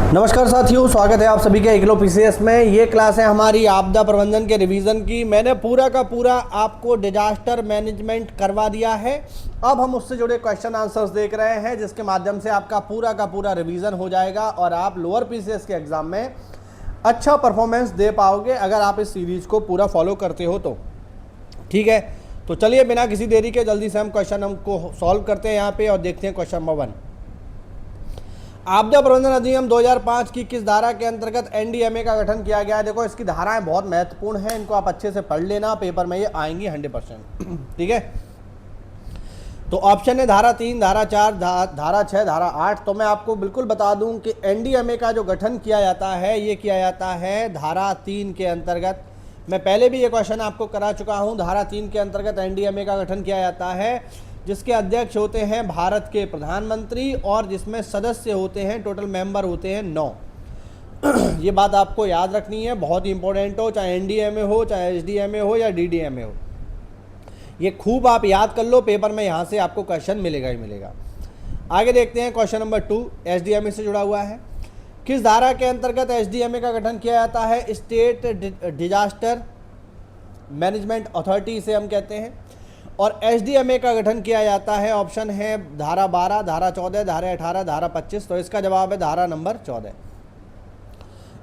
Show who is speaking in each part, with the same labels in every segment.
Speaker 1: नमस्कार साथियों, स्वागत है आप सभी के इग्लो पीसीएस में। ये क्लास है हमारी आपदा प्रबंधन के रिवीजन की। मैंने पूरा का पूरा आपको डिजास्टर मैनेजमेंट करवा दिया है। अब हम उससे जुड़े क्वेश्चन आंसर्स देख रहे हैं, जिसके माध्यम से आपका पूरा का पूरा रिवीजन हो जाएगा और आप लोअर पीसीएस के एग्जाम में अच्छा परफॉर्मेंस दे पाओगे अगर आप इस सीरीज को पूरा फॉलो करते हो तो। ठीक है, तो चलिए बिना किसी देरी के जल्दी से हम क्वेश्चन हमको सॉल्व करते हैं यहाँ पे और देखते हैं क्वेश्चन नंबर 1। आपदा प्रबंधन अधिनियम 2005 की किस धारा के अंतर्गत एनडीएमए का गठन किया गया है? देखो, इसकी धाराएं बहुत महत्वपूर्ण हैं, इनको आप अच्छे से पढ़ लेना, पेपर में ये आएंगी 100%। ठीक है, तो ऑप्शन है धारा 3, धारा 4, धारा 6, धारा 8। तो मैं आपको बिल्कुल बता दूं कि एनडीएमए का जो गठन किया जाता है ये किया जाता है धारा 3 के अंतर्गत। मैं पहले भी ये क्वेश्चन आपको करा चुका हूं। धारा 3 के अंतर्गत एनडीएमए का गठन किया जाता है, जिसके अध्यक्ष होते हैं भारत के प्रधानमंत्री और जिसमें सदस्य होते हैं, टोटल मेंबर होते हैं 9। ये बात आपको याद रखनी है, बहुत ही इंपॉर्टेंट हो, चाहे एनडीएमए हो, चाहे एसडीएमए हो या डीडीएमए हो। ये खूब आप याद कर लो, पेपर में यहाँ से आपको क्वेश्चन मिलेगा ही मिलेगा। आगे देखते हैं क्वेश्चन नंबर 2, एसडीएमए से जुड़ा हुआ है। किस धारा के अंतर्गत एसडीएमए का गठन किया जाता है? स्टेट डिजास्टर मैनेजमेंट अथॉरिटी इसे हम कहते हैं। और एसडीएमए का गठन किया जाता है, ऑप्शन है धारा 12, धारा 14, धारा 18, धारा 25। तो इसका जवाब है धारा नंबर 14।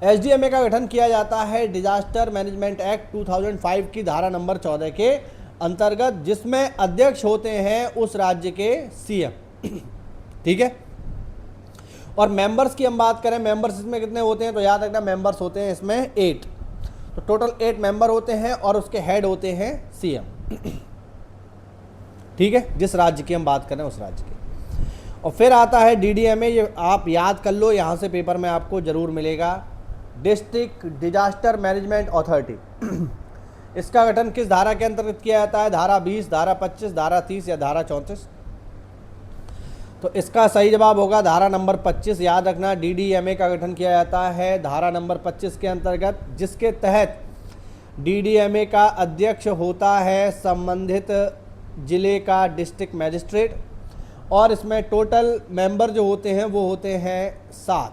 Speaker 1: एसडीएमए का गठन किया जाता है डिजास्टर मैनेजमेंट एक्ट 2005 की धारा नंबर 14 के अंतर्गत, जिसमें अध्यक्ष होते हैं उस राज्य के सीएम। ठीक है, और मेंबर्स की हम बात करें, मेंबर्स इसमें कितने होते हैं? तो याद रखना, मेंबर्स होते हैं इसमें 8। तो टोटल 8 मेंबर होते हैं और उसके हेड होते हैं सीएम। ठीक है, जिस राज्य की हम बात करें उस राज्य की। और फिर आता है डीडीएमए, ये आप याद कर लो, यहाँ से पेपर में आपको जरूर मिलेगा, डिस्ट्रिक्ट डिजास्टर मैनेजमेंट अथॉरिटी। इसका गठन किस धारा के अंतर्गत किया जाता है? धारा 20, धारा 25, धारा 30 या धारा 34? तो इसका सही जवाब होगा धारा नंबर 25। याद रखना, डीडीएमए का गठन किया जाता है धारा नंबर 25 के अंतर्गत, जिसके तहत डीडीएमए का अध्यक्ष होता है संबंधित जिले का डिस्ट्रिक्ट मैजिस्ट्रेट, और इसमें टोटल मेंबर जो होते हैं वो होते हैं 7।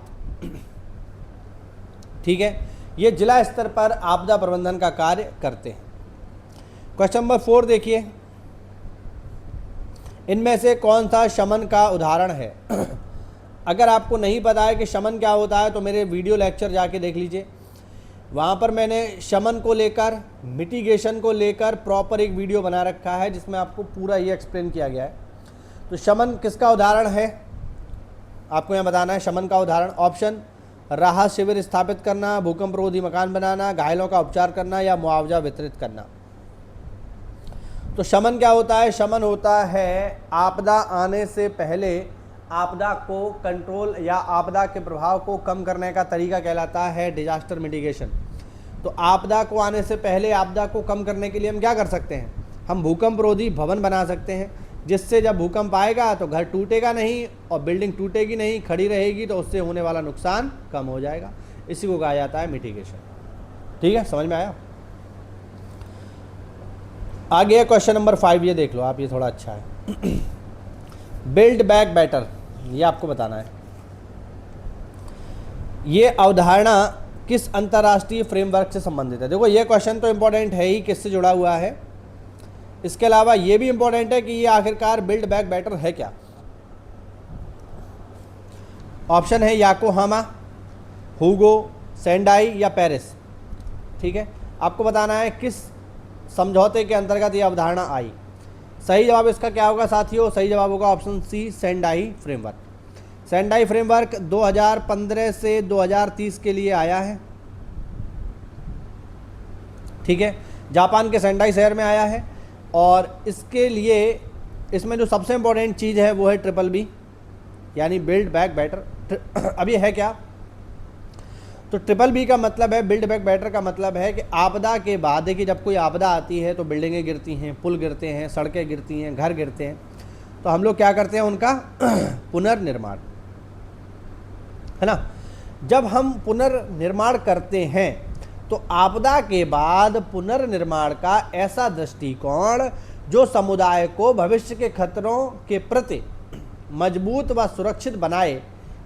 Speaker 1: ठीक है, ये जिला स्तर पर आपदा प्रबंधन का कार्य करते हैं। क्वेश्चन नंबर 4 देखिए, इनमें से कौन सा शमन का उदाहरण है? अगर आपको नहीं पता है कि शमन क्या होता है तो मेरे वीडियो लेक्चर जाके देख लीजिए, वहाँ पर मैंने शमन को लेकर, मिटिगेशन को लेकर प्रॉपर एक वीडियो बना रखा है, जिसमें आपको पूरा ये एक्सप्लेन किया गया है। तो शमन किसका उदाहरण है आपको यहाँ बताना है। शमन का उदाहरण, ऑप्शन राहत शिविर स्थापित करना, भूकंप रोधी मकान बनाना, घायलों का उपचार करना या मुआवजा वितरित करना। तो शमन क्या होता है? शमन होता है आपदा आने से पहले आपदा को कंट्रोल या आपदा के प्रभाव को कम करने का तरीका कहलाता है डिजास्टर मिटिगेशन। तो आपदा को आने से पहले आपदा को कम करने के लिए हम क्या कर सकते हैं? हम भूकंप रोधी भवन बना सकते हैं, जिससे जब भूकंप आएगा तो घर टूटेगा नहीं और बिल्डिंग टूटेगी नहीं, खड़ी रहेगी, तो उससे होने वाला नुकसान कम हो जाएगा। इसी को कहा जाता है मिटिगेशन। ठीक है, समझ में आया? आगे क्वेश्चन नंबर 5, ये देख लो आप, ये थोड़ा अच्छा है। बिल्ड बैक बेटर, ये आपको बताना है। ये अवधारणा किस अंतर्राष्ट्रीय फ्रेमवर्क से संबंधित है? देखो, ये क्वेश्चन तो इंपॉर्टेंट है ही, किससे जुड़ा हुआ है। इसके अलावा ये भी इंपॉर्टेंट है कि ये आखिरकार बिल्ड बैक बेटर है क्या। ऑप्शन है याकोहामा, हुगो, सेंडाई या पेरिस। ठीक है, आपको बताना है किस समझौते के अंतर्गत ये अवधारणा आई। सही जवाब इसका क्या होगा साथियों? सही जवाब होगा option C, Sendai framework. Sendai framework 2015 से 2030 के लिए आया है। ठीक है, जापान के सेंडाई शहर में आया है, और इसके लिए इसमें जो सबसे इंपॉर्टेंट चीज़ है वो है BBB, यानी बिल्ड बैक बेटर। अब ये है क्या? तो BBB का मतलब है, बिल्ड बैक बेटर का मतलब है कि आपदा के बाद, देखिए जब कोई आपदा आती है तो बिल्डिंगें गिरती हैं, पुल गिरते हैं, सड़कें गिरती हैं, घर गिरते हैं, तो हम लोग क्या करते हैं? उनका पुनर्निर्माण, है ना। जब हम पुनर्निर्माण करते हैं तो आपदा के बाद पुनर्निर्माण का ऐसा दृष्टिकोण जो समुदाय को भविष्य के खतरों के प्रति मजबूत व सुरक्षित बनाए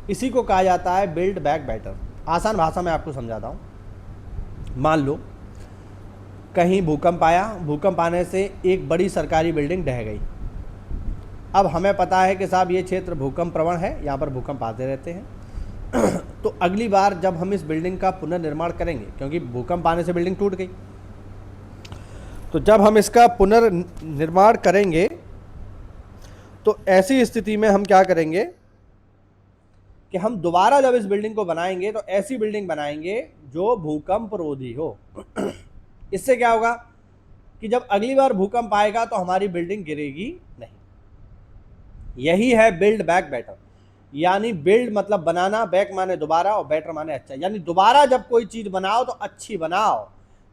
Speaker 1: इसी को कहा जाता है बिल्ड बैक बेटर। आसान भाषा में आपको समझाता हूँ। मान लो कहीं भूकंप आया, भूकंप आने से एक बड़ी सरकारी बिल्डिंग ढह गई। अब हमें पता है कि साहब ये क्षेत्र भूकंप प्रवण है, यहाँ पर भूकंप आते रहते हैं। तो अगली बार जब हम इस बिल्डिंग का पुनर्निर्माण करेंगे, क्योंकि भूकंप आने से बिल्डिंग टूट गई, तो जब हम इसका पुनर्निर्माण करेंगे तो ऐसी स्थिति में हम क्या करेंगे कि हम दोबारा जब इस बिल्डिंग को बनाएंगे तो ऐसी बिल्डिंग बनाएंगे जो भूकंप रोधी हो। इससे क्या होगा कि जब अगली बार भूकंप आएगा तो हमारी बिल्डिंग गिरेगी नहीं। यही है बिल्ड बैक बेटर। यानी बिल्ड मतलब बनाना, बैक माने दोबारा और बेटर माने अच्छा। यानी दोबारा जब कोई चीज बनाओ तो अच्छी बनाओ,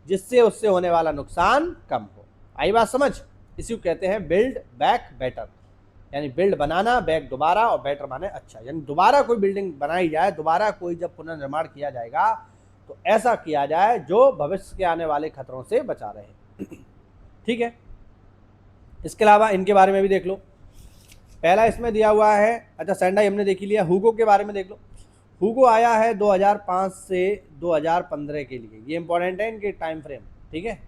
Speaker 1: जिससे उससे होने वाला नुकसान कम हो। आई बात समझ? इसी को कहते हैं बिल्ड बैक बेटर। यानी बिल्ड बनाना, बैक दोबारा और बेटर माने अच्छा। यानी दोबारा कोई बिल्डिंग बनाई जाए, दोबारा कोई जब पुनर्निर्माण किया जाएगा तो ऐसा किया जाए जो भविष्य के आने वाले खतरों से बचा रहे। ठीक है। इसके अलावा इनके बारे में भी देख लो। पहला इसमें दिया हुआ है, अच्छा सेंडाई हमने देख ही लिया। हुगो के बारे में देख लो। हुगो आया है 2005 से 2015 के लिए। ये इंपॉर्टेंट है इनके टाइम फ्रेम। ठीक है।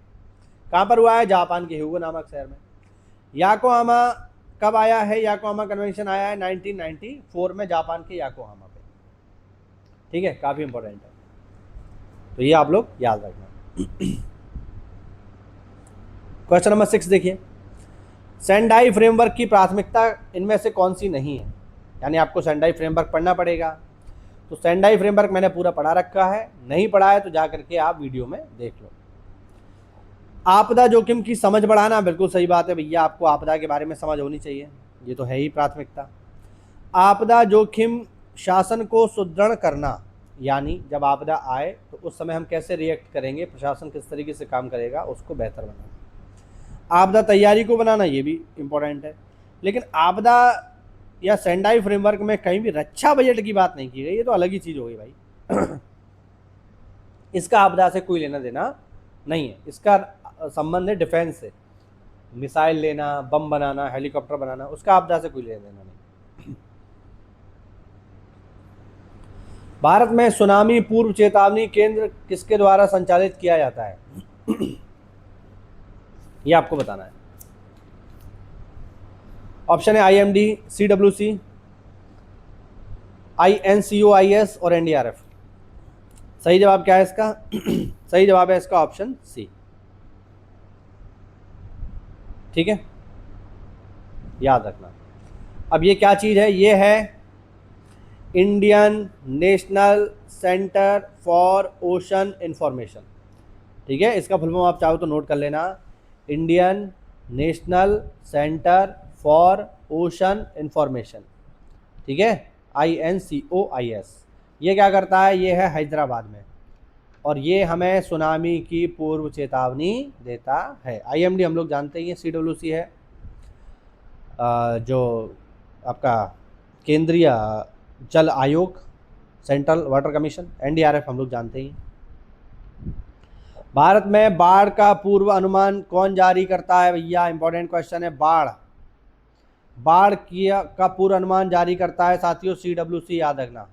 Speaker 1: कहाँ पर हुआ है? जापान के हुगो नामक शहर में। याकोहामा कब आया है? याकोहामा कन्वेंशन आया है 1994 में जापान के याकोहामा पे। ठीक है, काफ़ी इंपॉर्टेंट है, तो ये आप लोग याद रखना। क्वेश्चन नंबर 6 देखिए, सेंडाई फ्रेमवर्क की प्राथमिकता इनमें से कौन सी नहीं है? यानी आपको सेंडाई फ्रेमवर्क पढ़ना पड़ेगा। तो सेंडाई फ्रेमवर्क मैंने पूरा पढ़ा रखा है, नहीं पढ़ा है तो जा करके आप वीडियो में देख लो। आपदा जोखिम की समझ बढ़ाना, बिल्कुल सही बात है भैया, आपको आपदा के बारे में समझ होनी चाहिए, ये तो है ही प्राथमिकता। आपदा जोखिम शासन को सुदृढ़ करना, यानी जब आपदा आए तो उस समय हम कैसे रिएक्ट करेंगे, प्रशासन किस तरीके से काम करेगा, उसको बेहतर बनाना। आपदा तैयारी को बनाना, ये भी इम्पोर्टेंट है। लेकिन आपदा या सेंडाई फ्रेमवर्क में कहीं भी रक्षा बजट की बात नहीं की गई, ये तो अलग ही चीज़ हो गई भाई। इसका आपदा से कोई लेना देना नहीं है, इसका संबंध है डिफेंस से। मिसाइल लेना, बम बनाना, हेलीकॉप्टर बनाना, उसका आपदा से कोई लेना देना नहीं। भारत में सुनामी पूर्व चेतावनी केंद्र किसके द्वारा संचालित किया जाता है? ये आपको बताना है। ऑप्शन है IMD, CWC, INCOIS और NDRF। सही जवाब क्या है इसका? सही जवाब है इसका ऑप्शन सी। ठीक है, याद रखना। अब ये क्या चीज़ है? ये है Indian national centre for ocean information. ठीक है, इसका फुल फॉर्म आप चाहो तो नोट कर लेना, Indian national centre for ocean information. ठीक है, INCOIS। ये क्या करता है? ये है हैदराबाद में, और ये हमें सुनामी की पूर्व चेतावनी देता है। IMD हम लोग जानते ही हैं, CWC है जो आपका केंद्रीय जल आयोग, सेंट्रल वाटर कमीशन। NDRF हम लोग जानते ही। भारत में बाढ़ का पूर्व अनुमान कौन जारी करता है भैया? इंपॉर्टेंट क्वेश्चन है। बाढ़ का पूर्व अनुमान जारी करता है साथियों CWC, याद रखना,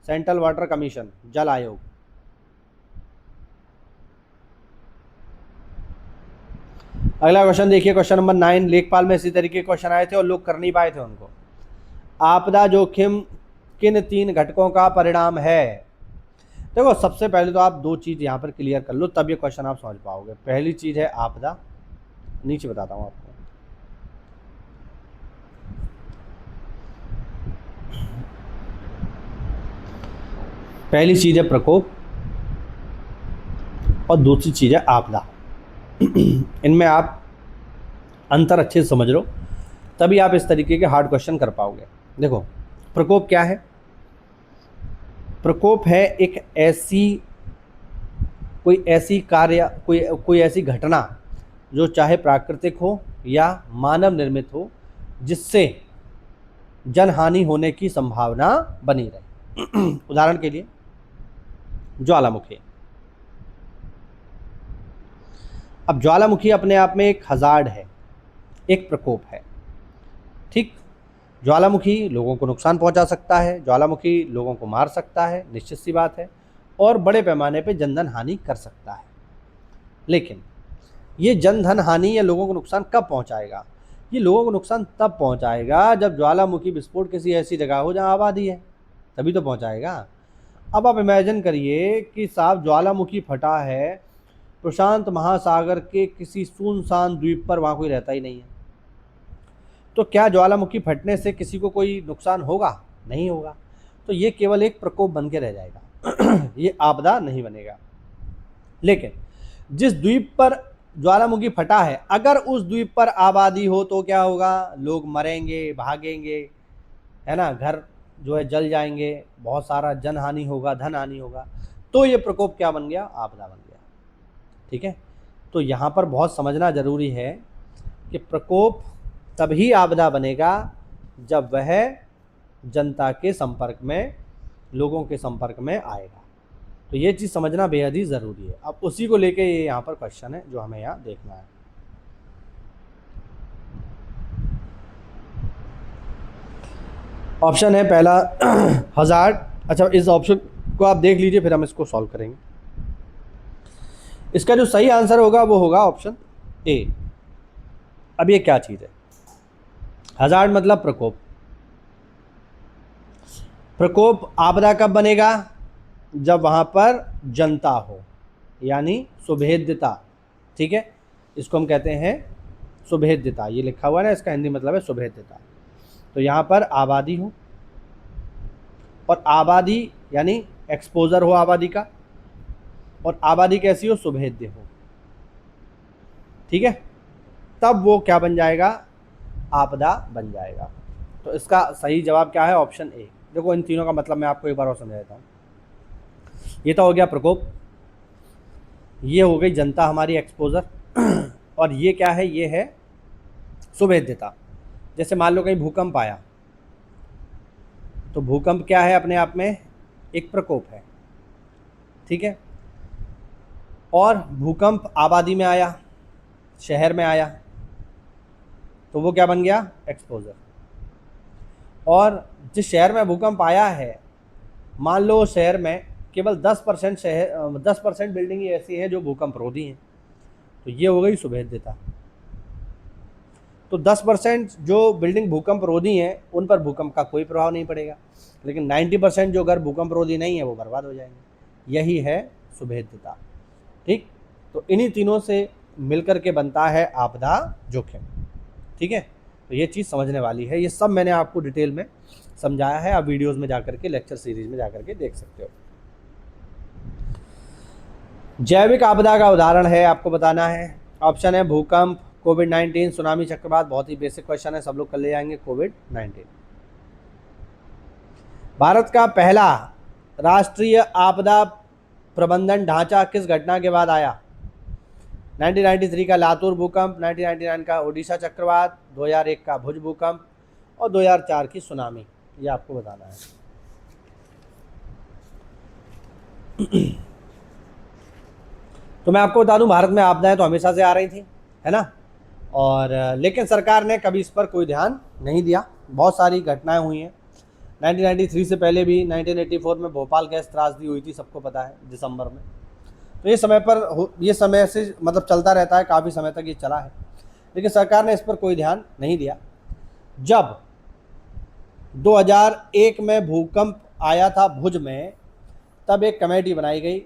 Speaker 1: सेंट्रल वाटर कमीशन, जल आयोग। अगला क्वेश्चन देखिए, क्वेश्चन नंबर 9। लेखपाल में इसी तरीके के क्वेश्चन आए थे और लोग कर नहीं पाए थे उनको। आपदा जोखिम किन 3 घटकों का परिणाम है? देखो, सबसे पहले तो आप 2 चीज़ यहाँ पर क्लियर कर लो, तब ये क्वेश्चन आप समझ पाओगे। पहली चीज़ है आपदा, नीचे बताता हूँ आपको। पहली चीज़ है प्रकोप और दूसरी चीज़ है आपदा। इनमें आप अंतर अच्छे से समझ लो, तभी आप इस तरीके के हार्ड क्वेश्चन कर पाओगे। देखो, प्रकोप क्या है? प्रकोप है एक कोई ऐसी घटना जो चाहे प्राकृतिक हो या मानव निर्मित हो, जिससे जनहानि होने की संभावना बनी रहे। उदाहरण के लिए ज्वालामुखी। अब ज्वालामुखी अपने आप में एक हजार्ड है, एक प्रकोप है। ठीक, ज्वालामुखी लोगों को नुकसान पहुंचा सकता है, ज्वालामुखी लोगों को मार सकता है, निश्चित सी बात है, और बड़े पैमाने पे जनधन हानि कर सकता है। लेकिन ये जनधन हानि या लोगों को नुकसान कब पहुंचाएगा? ये लोगों को नुकसान तब पहुंचाएगा जब ज्वालामुखी विस्फोट किसी ऐसी जगह हो जहां आबादी है, तभी तो पहुंचाएगा। अब आप इमेजिन करिए कि साहब ज्वालामुखी फटा है प्रशांत महासागर के किसी सुनसान द्वीप पर, वहाँ कोई रहता ही नहीं है, तो क्या ज्वालामुखी फटने से किसी को कोई नुकसान होगा? नहीं होगा। तो ये केवल एक प्रकोप बन के रह जाएगा ये आपदा नहीं बनेगा। लेकिन जिस द्वीप पर ज्वालामुखी फटा है, अगर उस द्वीप पर आबादी हो तो क्या होगा? लोग मरेंगे, भागेंगे, है ना, घर जो है जल जाएंगे, बहुत सारा जन हानि होगा, धन हानि होगा, तो ये प्रकोप क्या बन गया? आपदा बन गया। ठीक है, तो यहाँ पर बहुत समझना जरूरी है कि प्रकोप तभी आपदा बनेगा जब वह जनता के संपर्क में, लोगों के संपर्क में आएगा। तो ये चीज़ समझना बेहद ही ज़रूरी है। अब उसी को लेके ये यहाँ पर क्वेश्चन है जो हमें यहाँ देखना है। ऑप्शन है पहला हज़ार्ड। अच्छा, इस ऑप्शन को आप देख लीजिए, फिर हम इसको सॉल्व करेंगे। इसका जो सही आंसर होगा वो होगा ऑप्शन ए। अब ये क्या चीज़ है? हज़ार्ड मतलब प्रकोप। प्रकोप आपदा कब बनेगा? जब वहाँ पर जनता हो, यानी सुभेद्यता। ठीक है, इसको हम कहते हैं सुभेद्यता। ये लिखा हुआ है ना, इसका हिंदी मतलब है सुभेद्यता। तो यहाँ पर आबादी हो, और आबादी यानी एक्सपोजर हो आबादी का, और आबादी कैसी हो? सुभेद्य हो। ठीक है, तब वो क्या बन जाएगा? आपदा बन जाएगा। तो इसका सही जवाब क्या है? Option A. देखो, इन तीनों का मतलब मैं आपको एक बार और समझा देता हूँ। ये तो हो गया प्रकोप, ये हो गई जनता हमारी एक्सपोजर, और ये क्या है? ये है सुभेद्यता। जैसे मान लो कहीं भूकंप आया, तो भूकंप क्या है? अपने आप में एक प्रकोप है। ठीक है, और भूकंप आबादी में आया, शहर में आया, तो वो क्या बन गया? एक्सपोजर। और जिस शहर में भूकंप आया है, मान लो शहर में केवल 10% बिल्डिंग ही ऐसी है जो भूकंप रोधी हैं, तो ये हो गई सुभेद्यता। तो 10% जो बिल्डिंग भूकंप रोधी हैं उन पर भूकंप का कोई प्रभाव नहीं पड़ेगा, लेकिन 90% जो घर भूकंप रोधी नहीं है वो बर्बाद हो जाएंगे। यही है सुभेद्यता। ठीक, तो इन्हीं तीनों से मिलकर के बनता है आपदा जोखिम। ठीक है, तो ये चीज़ समझने वाली है। ये सब मैंने आपको डिटेल में समझाया है, आप वीडियोज़ में जाकर के, लेक्चर सीरीज में जाकर के देख सकते हो। जैविक आपदा का उदाहरण है, आपको बताना है। ऑप्शन है भूकंप, कोविड-19, सुनामी, चक्रवात। बहुत ही बेसिक क्वेश्चन है, सब लोग कर ले जाएंगे। कोविड-19। भारत का पहला राष्ट्रीय आपदा प्रबंधन ढांचा किस घटना के बाद आया? 1993 का लातूर भूकंप, 1999 का ओडिशा चक्रवात, 2001 का भुज भूकंप, और 2004 की सुनामी। ये आपको बताना है। तो मैं आपको बता दूं, भारत में आपदाएं तो हमेशा से आ रही थी, है ना, और लेकिन सरकार ने कभी इस पर कोई ध्यान नहीं दिया। बहुत सारी घटनाएं हुई हैं 1993 से पहले भी। 1984 में भोपाल गैस त्रासदी हुई थी, सबको पता है, दिसंबर में। तो ये समय से मतलब चलता रहता है, काफ़ी समय तक ये चला है, लेकिन सरकार ने इस पर कोई ध्यान नहीं दिया। जब 2001 में भूकंप आया था भुज में, तब एक कमेटी बनाई गई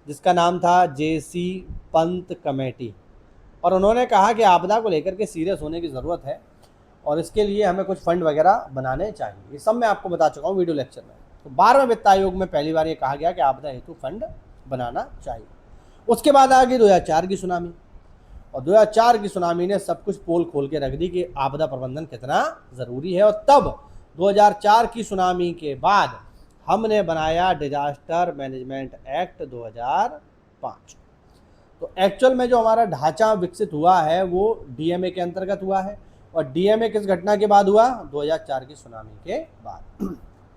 Speaker 1: जिसका नाम था जेसी पंत कमेटी, और उन्होंने कहा कि आपदा को लेकर के सीरियस होने की ज़रूरत है और इसके लिए हमें कुछ फंड वगैरह बनाने चाहिए। ये सब मैं आपको बता चुका हूँ वीडियो लेक्चर में। तो 12वें वित्त आयोग में पहली बार ये कहा गया कि आपदा हेतु फंड बनाना चाहिए। उसके बाद आ गई 2004 की सुनामी, और 2004 की सुनामी ने सब कुछ पोल खोल के रख दी कि आपदा प्रबंधन कितना ज़रूरी है। और तब 2004 की सुनामी के बाद हमने बनाया डिजास्टर मैनेजमेंट एक्ट 2005। तो एक्चुअल में जो हमारा ढांचा विकसित हुआ है वो डीएमए के अंतर्गत हुआ है, और डीएमए किस घटना के बाद हुआ? 2004 की सुनामी के बाद।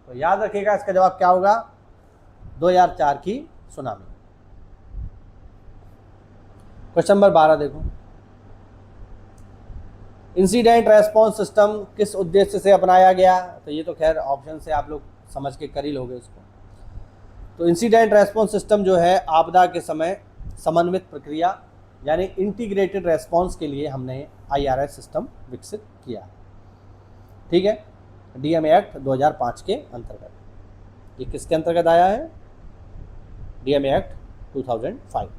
Speaker 1: तो याद रखिएगा, इसका जवाब क्या होगा? 2004 की सुनामी। क्वेश्चन नंबर 12 देखो, इंसिडेंट रेस्पॉन्स सिस्टम किस उद्देश्य से अपनाया गया, तो ये तो खैर ऑप्शन से आप लोग समझ के कर ही लोगे उसको। तो इंसिडेंट रेस्पॉन्स सिस्टम जो है आपदा के समय समन्वित प्रक्रिया यानी इंटीग्रेटेड रेस्पॉन्स के लिए हमने IRS सिस्टम विकसित किया। ठीक है, DMA एक्ट 2005 के अंतर्गत। ये किसके अंतर्गत आया है? DMA act 2005।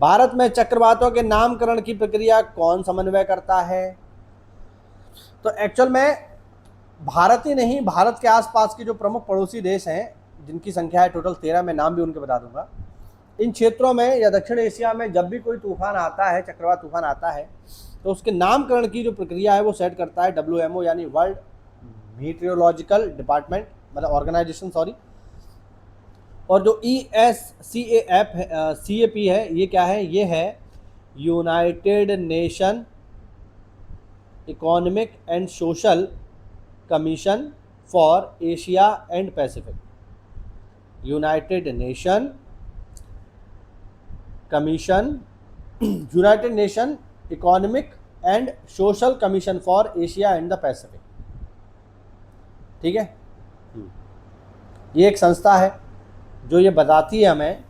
Speaker 1: भारत में चक्रवातों के नामकरण की प्रक्रिया कौन समन्वय करता है? तो एक्चुअल में भारत ही नहीं, भारत के आसपास के जो प्रमुख पड़ोसी देश हैं जिनकी संख्या है टोटल 13, मैं नाम भी उनके बता दूंगा। इन क्षेत्रों में या दक्षिण एशिया में जब भी कोई तूफान आता है, चक्रवात तूफान आता है, तो उसके नामकरण की जो प्रक्रिया है वो सेट करता है WMO यानी वर्ल्ड मीटियोलॉजिकल डिपार्टमेंट, मतलब ऑर्गेनाइजेशन, सॉरी। और जो CAP है, ये क्या है? ये है United nation economic and social commission for Asia and Pacific. United nation commission, United nation economic and social commission for Asia and the Pacific. ठीक है, ये एक संस्था है जो ये बताती है हमें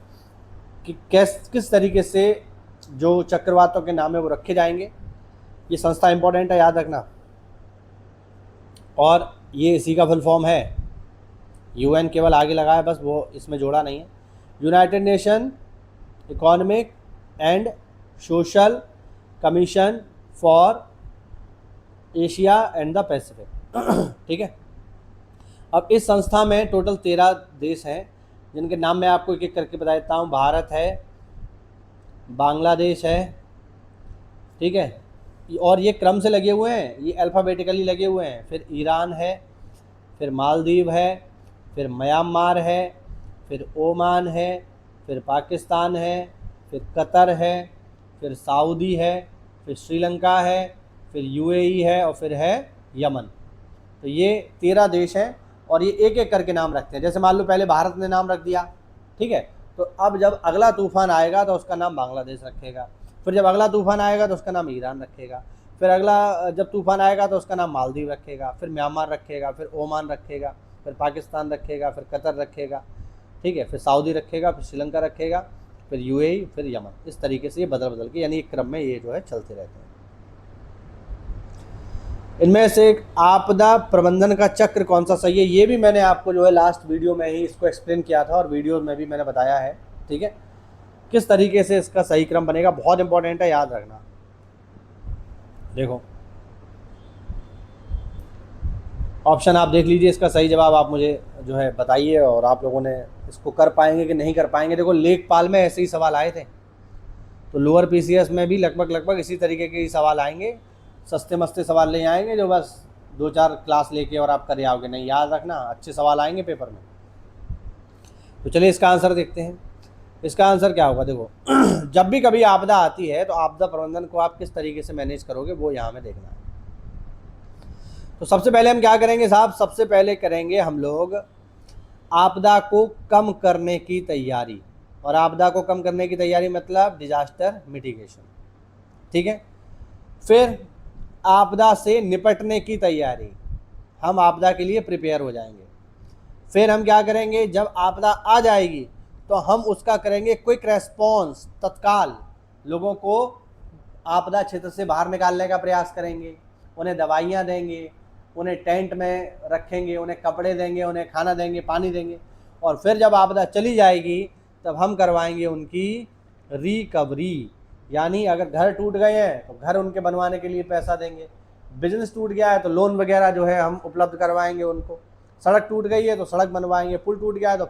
Speaker 1: कि किस तरीके से जो चक्रवातों के नाम है वो रखे जाएंगे। ये संस्था इंपॉर्टेंट है, याद रखना। और ये इसी का फुल फॉर्म है। UN केवल आगे लगा है, बस वो इसमें जोड़ा नहीं है। United nation economic and social commission for Asia and the Pacific. ठीक है, अब इस संस्था में टोटल 13 देश हैं जिनके नाम मैं आपको एक एक करके बता देता हूँ। भारत है, बांग्लादेश है, ठीक है, और ये क्रम से लगे हुए हैं, ये अल्फ़ाबेटिकली लगे हुए हैं। फिर ईरान है, फिर मालदीव है, फिर म्यांमार है, फिर ओमान है, फिर पाकिस्तान है, फिर कतर है, फिर सऊदी है, फिर श्रीलंका है, फिर UAE है और फिर है यमन। तो ये 13 देश हैं और ये एक एक करके नाम रखते हैं। जैसे मान लो पहले भारत ने नाम रख दिया, ठीक है, तो अब जब अगला तूफान आएगा तो उसका नाम बांग्लादेश रखेगा, फिर जब अगला तूफान आएगा तो उसका नाम ईरान रखेगा, फिर अगला जब तूफान आएगा तो उसका नाम मालदीव रखेगा, फिर म्यांमार रखेगा, फिर ओमान रखेगा, फिर पाकिस्तान रखेगा, फिर कतर रखेगा, ठीक है, फिर सऊदी रखेगा, फिर श्रीलंका रखेगा, फिर UAE, फिर यमन। इस तरीके से ये बदल बदल के यानी एक क्रम में ये जो है चलते रहते हैं। इनमें से एक आपदा प्रबंधन का चक्र कौन सा सही है, ये भी मैंने आपको जो है लास्ट वीडियो में ही इसको एक्सप्लेन किया था और वीडियो में भी मैंने बताया है। ठीक है, किस तरीके से इसका सही क्रम बनेगा, बहुत इंपॉर्टेंट है, याद रखना। देखो ऑप्शन आप देख लीजिए, इसका सही जवाब आप मुझे जो है बताइए और आप लोगों ने इसको कर पाएंगे कि नहीं कर पाएंगे। देखो लेखपाल में ऐसे ही सवाल आए थे, तो लोअर PCS में भी लगभग इसी तरीके के सवाल आएंगे। सस्ते मस्ते सवाल नहीं आएंगे जो बस 2-4 क्लास लेके और आप कर आओगे, नहीं, याद रखना अच्छे सवाल आएंगे पेपर में। तो चलिए इसका आंसर देखते हैं। इसका आंसर क्या होगा? देखो जब भी कभी आपदा आती है तो आपदा प्रबंधन को आप किस तरीके से मैनेज करोगे वो यहाँ में देखना है। तो सबसे पहले हम क्या करेंगे साहब? सबसे पहले करेंगे हम लोग आपदा को कम करने की तैयारी। और आपदा को कम करने की तैयारी मतलब डिजास्टर मिटिगेशन। ठीक है, फिर आपदा से निपटने की तैयारी, हम आपदा के लिए प्रिपेयर हो जाएंगे। फिर हम क्या करेंगे? जब आपदा आ जाएगी तो हम उसका करेंगे क्विक रेस्पॉन्स, तत्काल लोगों को आपदा क्षेत्र से बाहर निकालने का प्रयास करेंगे, उन्हें दवाइयाँ देंगे, उन्हें टेंट में रखेंगे, उन्हें कपड़े देंगे, उन्हें खाना देंगे, पानी देंगे। और फिर जब आपदा चली जाएगी तब हम करवाएंगे उनकी रिकवरी, यानी अगर घर टूट गए हैं तो घर उनके बनवाने के लिए पैसा देंगे, बिजनेस टूट गया है तो लोन वगैरह जो है हम उपलब्ध करवाएंगे उनको, सड़क टूट गई है तो सड़क बनवाएंगे, पुल टूट गया है तो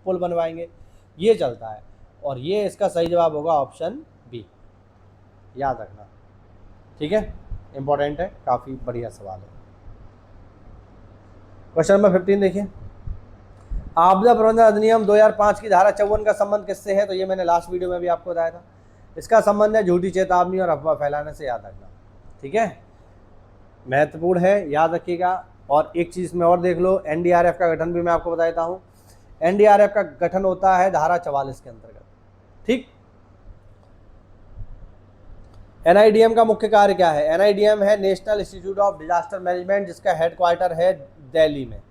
Speaker 1: पुल बनवाएंगे। ये चलता है और ये इसका सही जवाब होगा ऑप्शन बी, याद रखना। ठीक है, इंपॉर्टेंट है, काफ़ी बढ़िया सवाल है। क्वेश्चन नंबर 15 देखिए, आपदा प्रबंधन अधिनियम 2005 की धारा 54 का संबंध किससे है? तो ये मैंने लास्ट वीडियो में भी आपको बताया था। इसका संबंध है झूठी चेतावनी और अफवाह फैलाने से, याद रखना। ठीक है, महत्वपूर्ण है, याद रखिएगा। और एक चीज़ में और देख लो, NDRF का गठन भी मैं आपको बता देता हूँ। NDRF का गठन होता है धारा 44 के अंतर्गत। ठीक, एनआईडीएम का मुख्य कार्य क्या है? एनआईडीएम है national institute of disaster management, जिसका हेडक्वार्टर है दिल्ली में।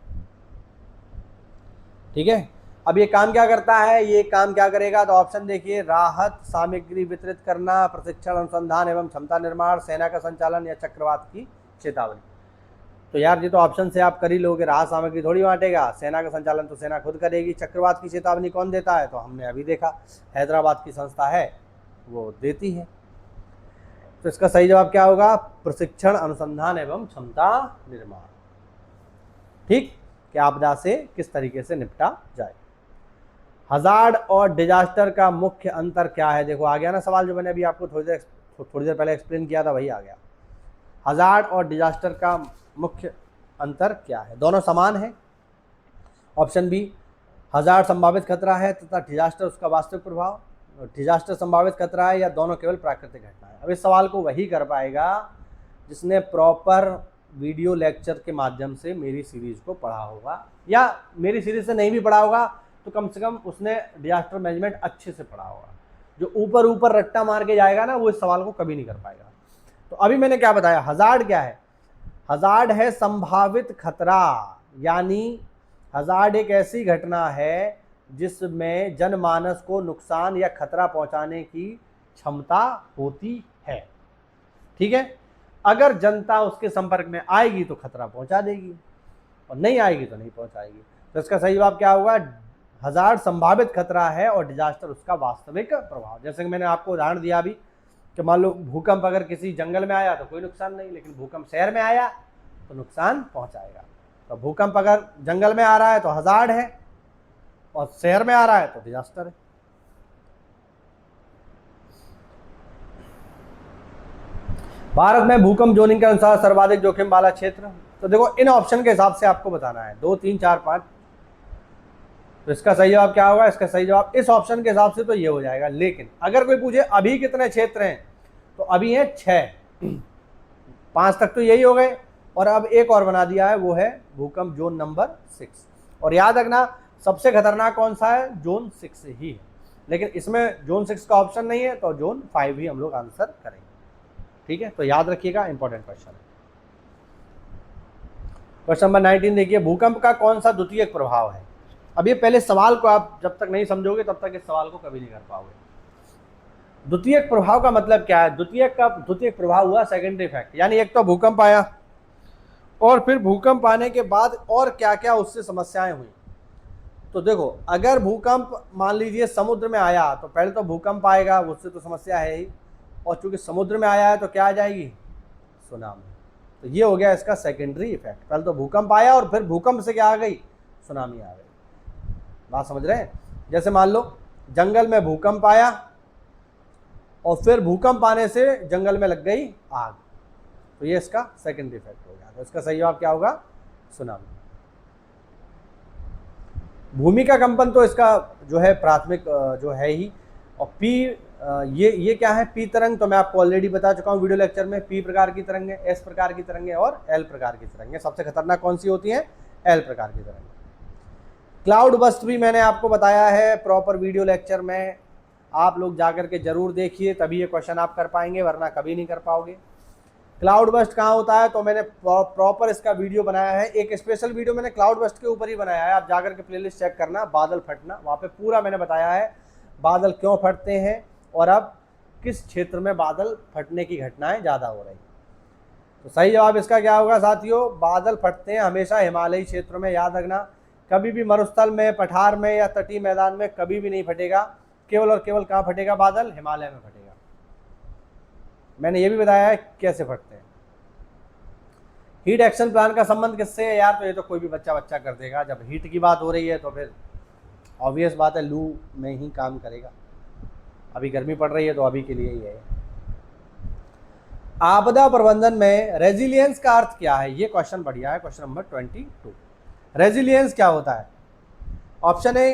Speaker 1: ठीक है, अब ये काम क्या करता है? ये काम क्या करेगा? तो ऑप्शन देखिए, राहत सामग्री वितरित करना, प्रशिक्षण, अनुसंधान एवं क्षमता निर्माण, सेना का संचालन या चक्रवात की चेतावनी। तो यार ये तो ऑप्शन से आप कर ही लोगे, राहत सामग्री थोड़ी बांटेगा, सेना का संचालन तो सेना खुद करेगी, चक्रवात की चेतावनी कौन देता है? तो हमने अभी देखा, हैदराबाद की संस्था है वो देती है। तो इसका सही जवाब क्या होगा? प्रशिक्षण, अनुसंधान एवं क्षमता निर्माण। ठीक, कि आपदा से किस तरीके से निपटा जाए। हजार्ड और डिजास्टर का मुख्य अंतर क्या है? देखो आ गया ना सवाल, जो मैंने अभी आपको थोड़ी देर पहले एक्सप्लेन किया था, वही आ गया। हजार्ड और डिजास्टर का मुख्य अंतर क्या है? दोनों समान है। ऑप्शन बी, हजार्ड संभावित खतरा है तथा डिजास्टर उसका वास्तविक प्रभाव। डिजास्टर संभावित खतरा है या दोनों केवल प्राकृतिक घटना है? अब इस सवाल को वही कर पाएगा जिसने प्रॉपर वीडियो लेक्चर के माध्यम से मेरी सीरीज को पढ़ा होगा, या मेरी सीरीज से नहीं भी पढ़ा होगा तो कम से कम उसने डिजास्टर मैनेजमेंट अच्छे से पढ़ा होगा। जो ऊपर ऊपर रट्टा मार के जाएगा ना, वो इस सवाल को कभी नहीं कर पाएगा। तो अभी मैंने क्या बताया, हजार्ड क्या है? हजार्ड है संभावित खतरा, यानी हजार्ड एक ऐसी घटना है जिसमें जनमानस को नुकसान या खतरा पहुंचाने की क्षमता होती है। ठीक है, अगर जनता उसके संपर्क में आएगी तो खतरा पहुंचा देगी, और नहीं आएगी तो नहीं पहुंचाएगी। तो इसका सही जवाब क्या होगा? हजार्ड संभावित खतरा है और डिजास्टर उसका वास्तविक प्रभाव। जैसे कि मैंने आपको उदाहरण दिया अभी कि मान लो भूकंप अगर किसी जंगल में आया तो कोई नुकसान नहीं, लेकिन भूकंप शहर में आया तो नुकसान पहुंचाएगा। तो भूकंप अगर जंगल में आ रहा है तो हजार्ड है, और शहर में आ रहा है तो डिजास्टर है। भारत में भूकंप जोनिंग के अनुसार सर्वाधिक जोखिम वाला क्षेत्र, तो देखो इन ऑप्शन के हिसाब से आपको बताना है, 2, 3, 4, 5। तो इसका सही जवाब क्या होगा? इसका सही जवाब इस ऑप्शन के हिसाब से तो ये हो जाएगा। लेकिन अगर कोई पूछे अभी कितने क्षेत्र हैं, तो अभी है 6, 5 तक तो यही हो गए, और अब एक और बना दिया है, वो है भूकंप जोन नंबर 6। और याद रखना सबसे खतरनाक कौन सा है? जोन 6 ही है। लेकिन इसमें जोन 6 का ऑप्शन नहीं है, तो जोन 5 ही हम लोग आंसर करेंगे। ठीक है, तो याद रखिएगा, इंपॉर्टेंट क्वेश्चन है। क्वेश्चन नंबर 19 देखिए, भूकंप का कौन सा द्वितीयक प्रभाव है? अब ये पहले सवाल को आप जब तक नहीं समझोगे तब तक इस सवाल को कभी नहीं कर पाओगे। द्वितीयक प्रभाव का मतलब क्या है? द्वितीयक प्रभाव हुआ सेकेंडरी इफेक्ट, यानी एक तो भूकंप आया और फिर भूकंप आने के बाद और क्या क्या उससे समस्याएं हुई। तो देखो, अगर भूकंप मान लीजिए समुद्र में आया तो पहले तो भूकंप आएगा, उससे तो समस्या है ही, और चूंकि समुद्र में आया है तो क्या आ जाएगी? सुनामी। तो ये हो गया इसका सेकेंडरी इफेक्ट। पहले तो भूकंप आया और फिर भूकंप से क्या आ गई? सुनामी आ गई। बात समझ रहे हैं? जैसे मान लो जंगल में भूकंप आया और फिर भूकंप आने से जंगल में लग गई आग, तो ये इसका सेकेंडरी इफेक्ट हो गया। तो इसका सही जवाब क्या होगा? सुनामी। भूमि का कंपन तो इसका जो है प्राथमिक जो है ही। और पी ये क्या है? पी तरंग तो मैं आपको ऑलरेडी बता चुका हूँ वीडियो लेक्चर में। पी प्रकार की तरंगें, एस प्रकार की तरंगें और एल प्रकार की तरंगें। सबसे खतरनाक कौन सी होती है? एल प्रकार की तरंगें। क्लाउड बस्ट भी मैंने आपको बताया है प्रॉपर वीडियो लेक्चर में, आप लोग जाकर के जरूर देखिए, तभी ये क्वेश्चन आप कर पाएंगे, वरना कभी नहीं कर पाओगे। क्लाउड बस्ट कहाँ होता है? तो मैंने प्रॉपर इसका वीडियो बनाया है, एक स्पेशल वीडियो मैंने क्लाउड बस्ट के ऊपर ही बनाया है। आप जाकर के प्लेलिस्ट चेक करना, बादल फटना, वहाँ पे पूरा मैंने बताया है बादल क्यों फटते हैं और अब किस क्षेत्र में बादल फटने की घटनाएं ज़्यादा हो रही। तो सही जवाब इसका क्या होगा साथियों? बादल फटते हैं हमेशा हिमालयी क्षेत्रों में। याद रखना, कभी भी मरुस्थल में, पठार में या तटीय मैदान में कभी भी नहीं फटेगा। केवल और केवल कहाँ फटेगा बादल? हिमालय में फटेगा। मैंने ये भी बताया है कैसे फटते हैं। हीट एक्शन प्लान का संबंध किससे है यार? तो ये तो कोई भी बच्चा कर देगा। जब हीट की बात हो रही है तो फिर ऑब्वियस बात है लू में ही काम करेगा। अभी गर्मी पड़ रही है तो अभी के लिए ही है। आपदा प्रबंधन में रेजिलियंस का अर्थ क्या है? ये क्वेश्चन बढ़िया है, क्वेश्चन नंबर 22। रेजिलियंस क्या होता है? ऑप्शन ए,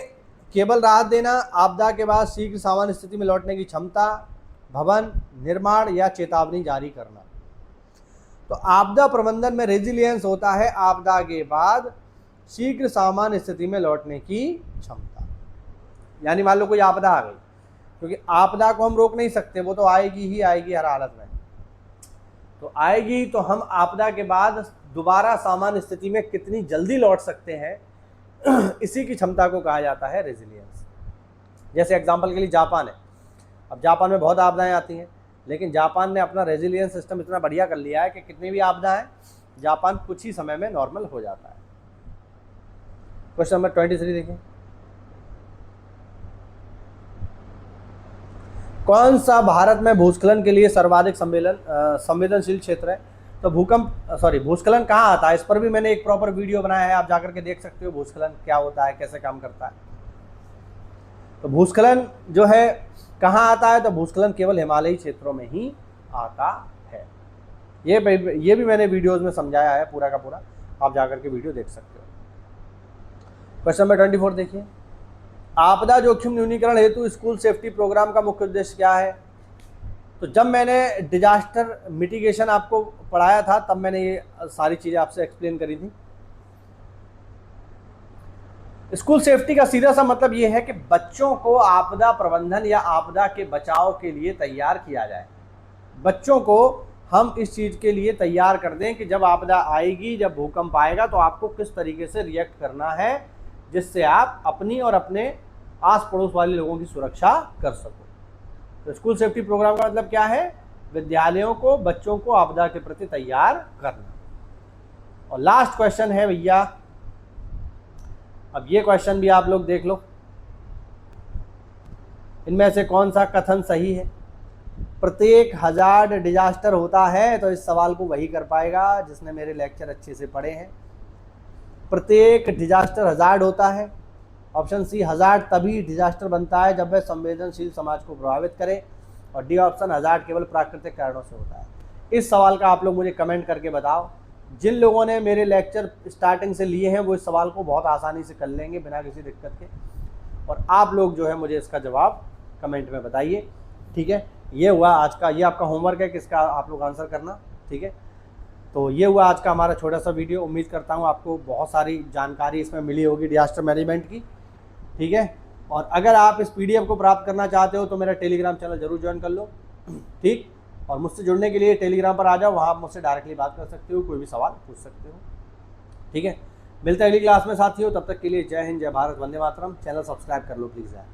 Speaker 1: केवल राहत देना, आपदा के बाद शीघ्र सामान्य स्थिति में लौटने की क्षमता, भवन निर्माण या चेतावनी जारी करना। तो आपदा प्रबंधन में रेजिलियंस होता है आपदा के बाद शीघ्र सामान्य स्थिति में लौटने की क्षमता। यानी मान लो कोई आपदा आ गई, क्योंकि आपदा को हम रोक नहीं सकते, वो तो आएगी ही आएगी हर हालत में। तो आएगी तो हम आपदा के बाद दोबारा सामान्य स्थिति में कितनी जल्दी लौट सकते हैं इसी की क्षमता को कहा जाता है रेजिलियंस। जैसे एग्जांपल के लिए जापान है, अब जापान में बहुत आपदाएं आती हैं, लेकिन जापान ने अपना रेजिलियंस सिस्टम इतना बढ़िया कर लिया है कि कितनी भी आपदा है जापान कुछ ही समय में नॉर्मल हो जाता है। क्वेश्चन नंबर 23 देखिए, कौन सा भारत में भूस्खलन के लिए सर्वाधिक संवेदनशील क्षेत्र है? तो भूस्खलन कहाँ आता है, इस पर भी मैंने एक प्रॉपर वीडियो बनाया है, आप जाकर के देख सकते हो भूस्खलन क्या होता है, कैसे काम करता है। तो भूस्खलन जो है कहाँ आता है, तो भूस्खलन केवल हिमालयी क्षेत्रों में ही आता है। ये भी मैंने वीडियोस में समझाया है पूरा का पूरा, आप जाकर के वीडियो देख सकते हो। क्वेश्चन नंबर 24 देखिए, आपदा जोखिम न्यूनीकरण हेतु स्कूल सेफ्टी प्रोग्राम का मुख्य उद्देश्य क्या है? तो जब मैंने डिजास्टर मिटिगेशन आपको पढ़ाया था तब मैंने ये सारी चीज़ें आपसे एक्सप्लेन करी थी। स्कूल सेफ्टी का सीधा सा मतलब ये है कि बच्चों को आपदा प्रबंधन या आपदा के बचाव के लिए तैयार किया जाए। बच्चों को हम इस चीज़ के लिए तैयार कर दें कि जब आपदा आएगी, जब भूकंप आएगा तो आपको किस तरीके से रिएक्ट करना है जिससे आप अपनी और अपने आस पड़ोस वाले लोगों की सुरक्षा कर सको। तो स्कूल सेफ्टी प्रोग्राम का मतलब क्या है? विद्यालयों को, बच्चों को आपदा के प्रति तैयार करना। और लास्ट क्वेश्चन है भैया, अब ये क्वेश्चन भी आप लोग देख लो, इनमें से कौन सा कथन सही है? प्रत्येक हजार्ड डिजास्टर होता है, तो इस सवाल को वही कर पाएगा जिसने मेरे लेक्चर अच्छे से पढ़े हैं। प्रत्येक डिजास्टर हजार्ड होता है। ऑप्शन सी, हजार्ड तभी डिजास्टर बनता है जब वह संवेदनशील समाज को प्रभावित करे। और डी ऑप्शन, हजार्ड केवल प्राकृतिक कारणों से होता है। इस सवाल का आप लोग मुझे कमेंट करके बताओ। जिन लोगों ने मेरे लेक्चर स्टार्टिंग से लिए हैं वो इस सवाल को बहुत आसानी से कर लेंगे बिना किसी दिक्कत के। और आप लोग जो है मुझे इसका जवाब कमेंट में बताइए, ठीक है। ये हुआ आज का, ये आपका होमवर्क है कि इसका आप लोग आंसर करना, ठीक है। तो ये हुआ आज का हमारा छोटा सा वीडियो। उम्मीद करता हूँ आपको बहुत सारी जानकारी इसमें मिली होगी डिजास्टर मैनेजमेंट की, ठीक है। और अगर आप इस PDF को प्राप्त करना चाहते हो तो मेरा टेलीग्राम चैनल जरूर ज्वाइन कर लो, ठीक। और मुझसे जुड़ने के लिए टेलीग्राम पर आ जाओ, वहाँ आप मुझसे डायरेक्टली बात कर सकते हो, कोई भी सवाल पूछ सकते हो, ठीक है। मिलते हैं अगली क्लास में साथियों, तब तक के लिए जय हिंद, जय भारत, वंदे मातरम। चैनल सब्सक्राइब कर लो प्लीज़ यार।